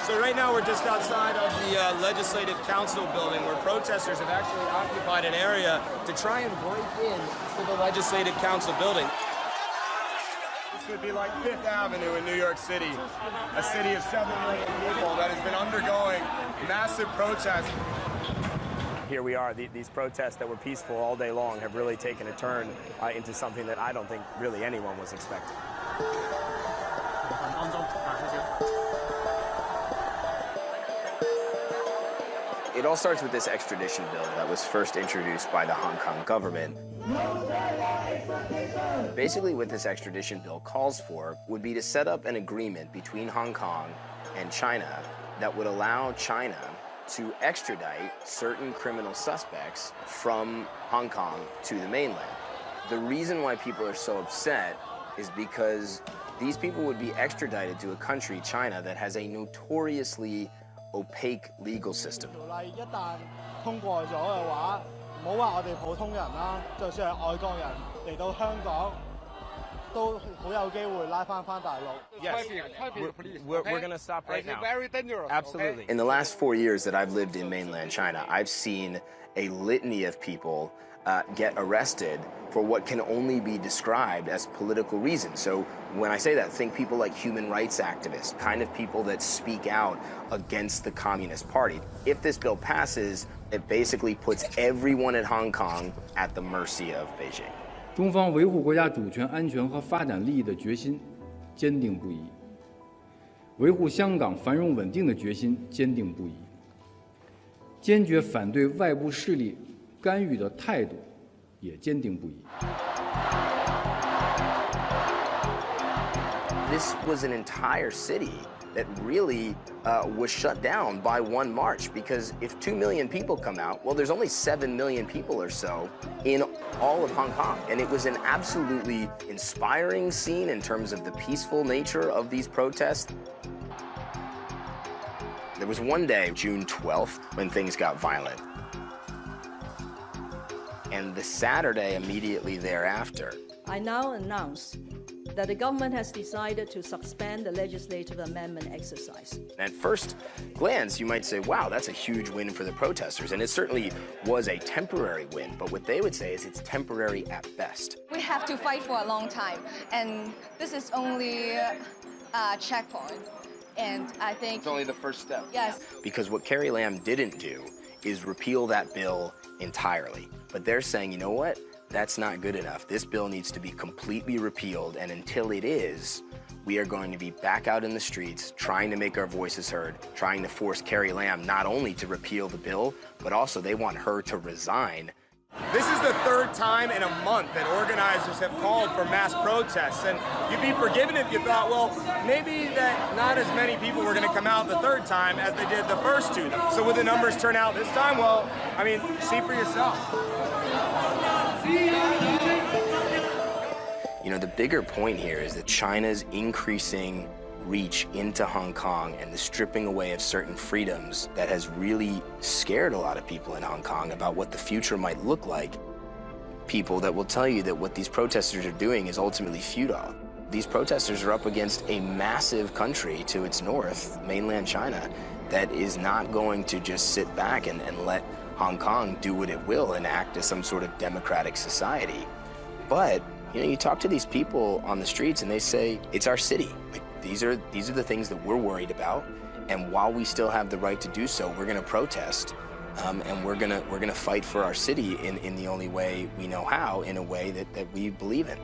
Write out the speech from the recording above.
So right now we're just outside of the Legislative Council building where protesters have actually occupied an area to try and break in to the Legislative Council building. This would be like Fifth Avenue in New York City, a city of 7 million people that has been undergoing massive protests. Here we are, these protests that were peaceful all day long have really taken a turn into something that I don't think really anyone was expecting. It all starts with this extradition bill that was first introduced by the Hong Kong government. Basically, what this extradition bill calls for would be to set up an agreement between Hong Kong and China that would allow China to extradite certain criminal suspects from Hong Kong to the mainland. The reason why people are so upset is because these people would be extradited to a country, China, that has a notoriously opaque legal system. Yes, we're going to stop right now. Very dangerous. Absolutely. In the last 4 years that I've lived in mainland China, I've seen a litany of people get arrested for what can only be described as political reasons. So when I say that, think people like human rights activists, kind of people that speak out against the Communist Party. If this bill passes, it basically puts everyone in Hong Kong at the mercy of Beijing. 中方维护国家主权、安全和发展利益的决心坚定不移，维护香港繁荣稳定的决心坚定不移，坚决反对外部势力干预的态度也坚定不移。This was an entire city that really was shut down by one march, because if 2 million people come out, well, there's only 7 million people or so in all of Hong Kong. And it was an absolutely inspiring scene in terms of the peaceful nature of these protests. There was one day, June 12th, when things got violent. And the Saturday immediately thereafter, I now announce that the government has decided to suspend the legislative amendment exercise. At first glance, you might say, wow, that's a huge win for the protesters. And it certainly was a temporary win. But what they would say is it's temporary at best. We have to fight for a long time. And this is only a checkpoint. And I think it's only the first step. Yes. Because what Carrie Lam didn't do is repeal that bill entirely. But they're saying, you know what? That's not good enough. This bill needs to be completely repealed, and until it is, we are going to be back out in the streets trying to make our voices heard, trying to force Carrie Lam not only to repeal the bill, but also they want her to resign. This is the third time in a month that organizers have called for mass protests, and you'd be forgiven if you thought, well, maybe that not as many people were going to come out the third time as they did the first two. So would the numbers turn out this time? Well, I mean, see for yourself. You know, the bigger point here is that China's increasing reach into Hong Kong and the stripping away of certain freedoms that has really scared a lot of people in Hong Kong about what the future might look like. People that will tell you that what these protesters are doing is ultimately futile. These protesters are up against a massive country to its north, mainland China, that is not going to just sit back and let Hong Kong do what it will and act as some sort of democratic society. But, you know, you talk to these people on the streets and they say, it's our city. Like, these are the things that we're worried about. And while we still have the right to do so, we're going to protest. And we're gonna fight for our city in the only way we know how, in a way that we believe in.